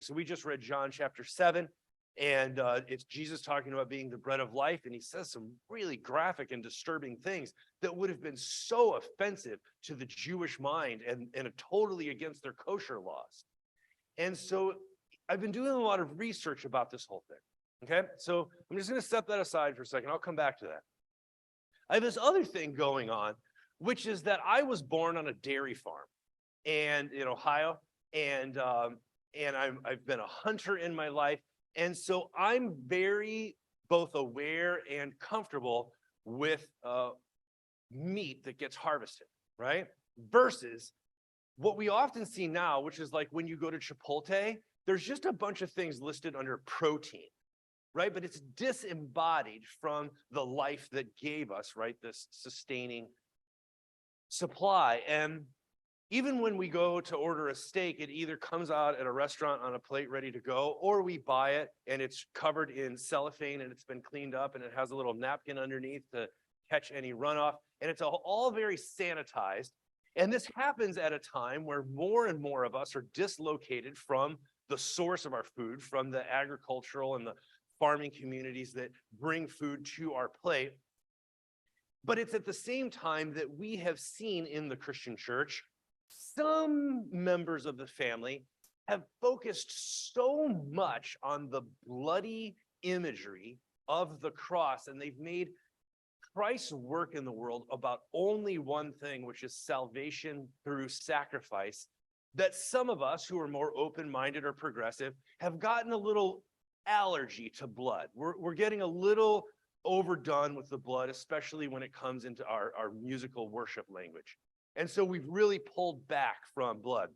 So we just read John chapter 7, and it's Jesus talking about being the bread of life, and he says some really graphic and disturbing things that would have been so offensive to the Jewish mind and totally against their kosher laws. And so I've been doing a lot of research about this whole thing. Okay, so I'm just going to set that aside for a second. I'll come back to that. I have this other thing going on, which is that I was born on a dairy farm and in Ohio, and I've been a hunter in my life, and so I'm very both aware and comfortable with meat that gets harvested, right? Versus what we often see now, which is like when you go to Chipotle, there's just a bunch of things listed under protein, right? But it's disembodied from the life that gave us, right, this sustaining supply. And even when we go to order a steak, it either comes out at a restaurant on a plate ready to go, or we buy it and it's covered in cellophane and it's been cleaned up and it has a little napkin underneath to catch any runoff. And it's all very sanitized. And this happens at a time where more and more of us are dislocated from the source of our food, from the agricultural and the farming communities that bring food to our plate. But it's at the same time that we have seen in the Christian church, some members of the family have focused so much on the bloody imagery of the cross, and they've made Christ's work in the world about only one thing, which is salvation through sacrifice, that some of us who are more open-minded or progressive have gotten a little allergy to blood. We're getting a little overdone with the blood, especially when it comes into our musical worship language. And so we've really pulled back from blood.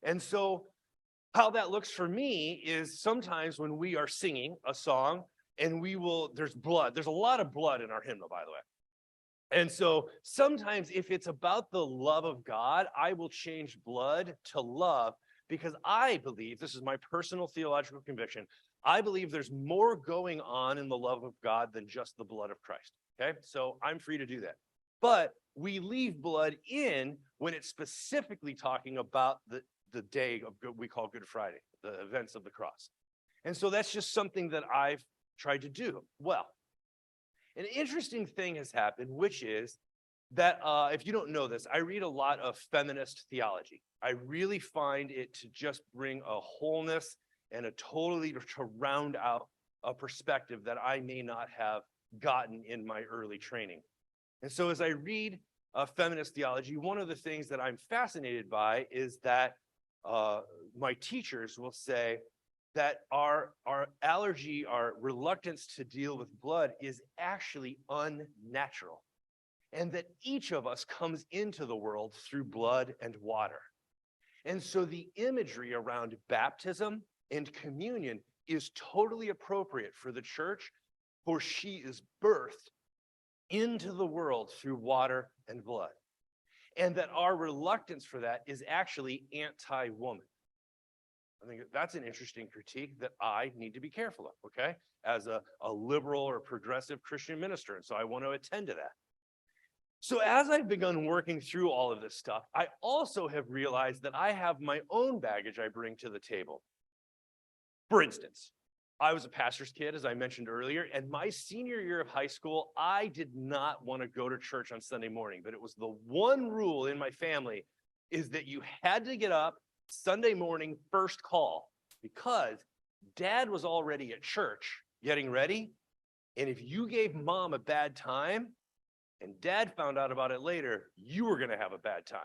And so how that looks for me is sometimes when we are singing a song and there's blood. There's a lot of blood in our hymnal, by the way. And so sometimes if it's about the love of God, I will change blood to love, because I believe, this is my personal theological conviction, I believe there's more going on in the love of God than just the blood of Christ, okay? So I'm free to do that. But we leave blood in when it's specifically talking about the day we call Good Friday, the events of the cross. And so that's just something that I've tried to do well. An interesting thing has happened, which is that if you don't know this, I read a lot of feminist theology. I really find it to just bring a wholeness and to round out a perspective that I may not have gotten in my early training. And so as I read feminist theology, one of the things that I'm fascinated by is that my teachers will say that our allergy, our reluctance to deal with blood is actually unnatural, and that each of us comes into the world through blood and water. And so the imagery around baptism and communion is totally appropriate for the church, for she is birthed into the world through water and blood. And that our reluctance for that is actually anti-woman. I think that's an interesting critique that I need to be careful of, okay? As a liberal or progressive Christian minister, and so I want to attend to that. So as I've begun working through all of this stuff, I also have realized that I have my own baggage I bring to the table. For instance, I was a pastor's kid, as I mentioned earlier, and my senior year of high school, I did not want to go to church on Sunday morning, but it was the one rule in my family is that you had to get up Sunday morning first call, because dad was already at church getting ready, and if you gave mom a bad time and dad found out about it later, you were going to have a bad time.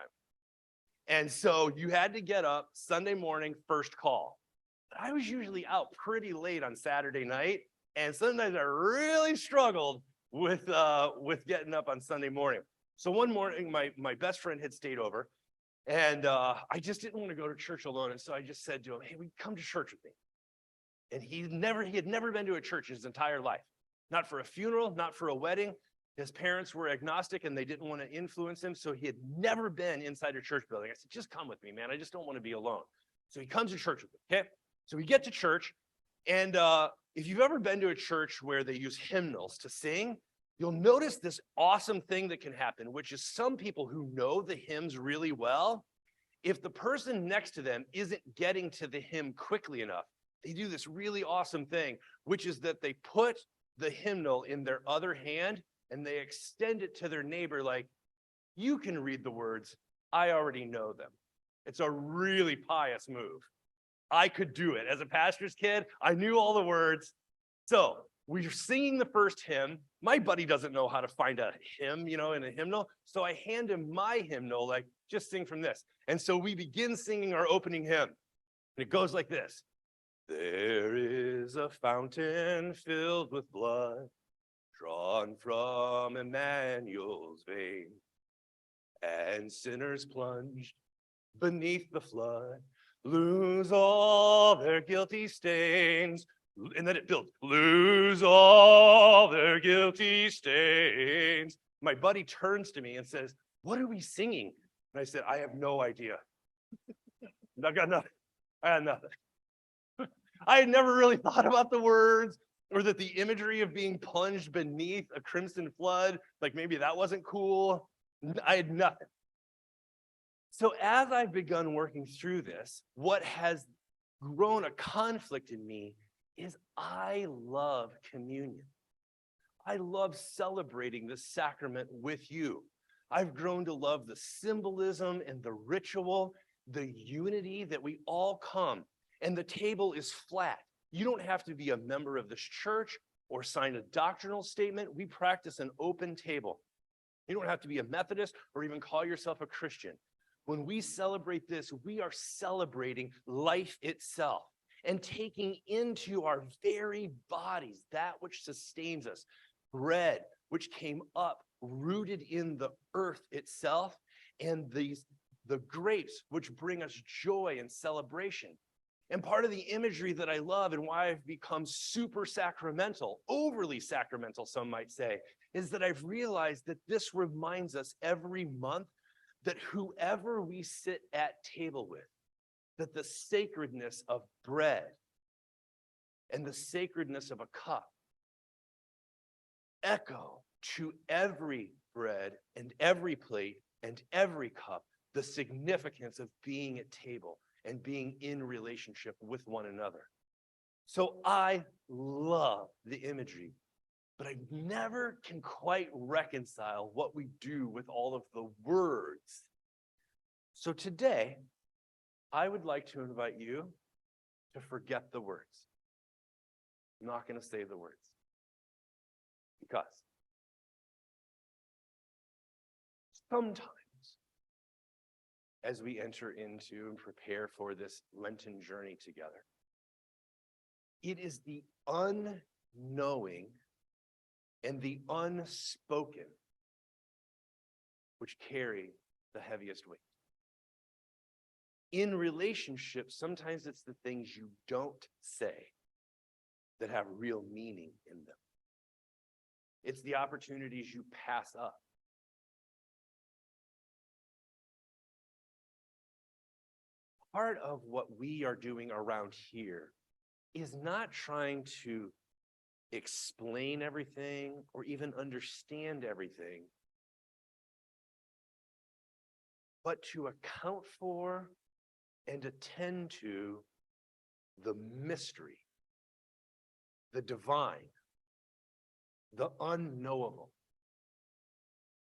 And so you had to get up Sunday morning first call. But I was usually out pretty late on Saturday night, and sometimes I really struggled with getting up on Sunday morning. So one morning, my best friend had stayed over, and I just didn't want to go to church alone. And so I just said to him, hey, will you come to church with me? And he had never been to a church his entire life. Not for a funeral, not for a wedding. His parents were agnostic and they didn't want to influence him. So he had never been inside a church building. I said, just come with me, man. I just don't want to be alone. So he comes to church with me, okay? So we get to church, and if you've ever been to a church where they use hymnals to sing, you'll notice this awesome thing that can happen, which is some people who know the hymns really well, If the person next to them isn't getting to the hymn quickly enough, they do this really awesome thing, which is that they put the hymnal in their other hand and they extend it to their neighbor like, you can read the words, I already know them. It's a really pious move. I could do it. As a pastor's kid, I knew all the words. So we're singing the first hymn. My buddy doesn't know how to find a hymn, in a hymnal. So I hand him my hymnal, like, just sing from this. And so we begin singing our opening hymn. And it goes like this. There is a fountain filled with blood, drawn from Emmanuel's vein, and sinners plunged beneath the flood lose all their guilty stains. And then it builds, lose all their guilty stains. My buddy turns to me and says, what are we singing? And I said, I have no idea. I've got nothing. I had nothing. I had never really thought about the words or that the imagery of being plunged beneath a crimson flood, like maybe that wasn't cool. I had nothing. So as I've begun working through this, what has grown a conflict in me is I love communion. I love celebrating the sacrament with you. I've grown to love the symbolism and the ritual, the unity that we all come, and the table is flat. You don't have to be a member of this church or sign a doctrinal statement. We practice an open table. You don't have to be a Methodist or even call yourself a Christian. When we celebrate this, we are celebrating life itself and taking into our very bodies that which sustains us. Bread, which came up, rooted in the earth itself, and the grapes, which bring us joy and celebration. And part of the imagery that I love and why I've become super sacramental, overly sacramental, some might say, is that I've realized that this reminds us every month that whoever we sit at table with, that the sacredness of bread and the sacredness of a cup echo to every bread and every plate and every cup the significance of being at table and being in relationship with one another. So I love the imagery, but I never can quite reconcile what we do with all of the words. So today, I would like to invite you to forget the words. I'm not going to say the words. Because sometimes, as we enter into and prepare for this Lenten journey together, it is the unknowing and the unspoken which carry the heaviest weight. In relationships, sometimes it's the things you don't say that have real meaning in them. It's the opportunities you pass up. Part of what we are doing around here is not trying to explain everything or even understand everything, but to account for and attend to the mystery, the divine, the unknowable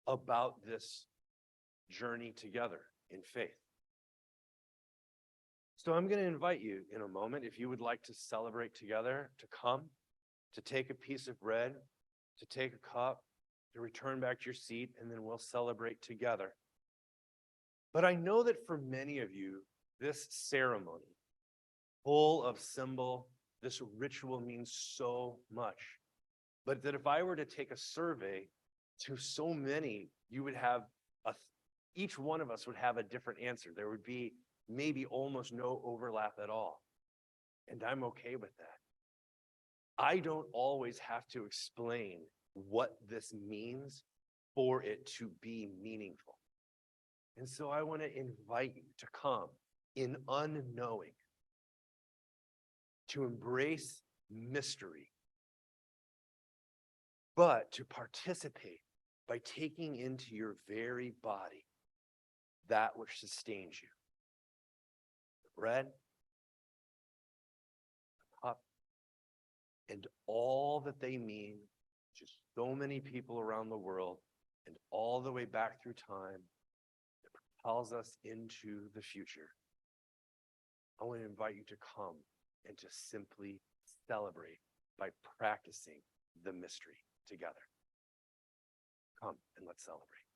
about this journey together in faith. So I'm going to invite you in a moment, if you would like to celebrate together, to come, to take a piece of bread, to take a cup, to return back to your seat, and then we'll celebrate together. But I know that for many of you, this ceremony, full of symbol, this ritual means so much. But that if I were to take a survey to so many, you would have each one of us would have a different answer. There would be maybe almost no overlap at all. And I'm okay with that. I don't always have to explain what this means for it to be meaningful. And so I want to invite you to come in unknowing, to embrace mystery, but to participate by taking into your very body that which sustains you. bread, the cup, and all that they mean to so many people around the world and all the way back through time that propels us into the future. I want to invite you to come and to simply celebrate by practicing the mystery together. Come and let's celebrate.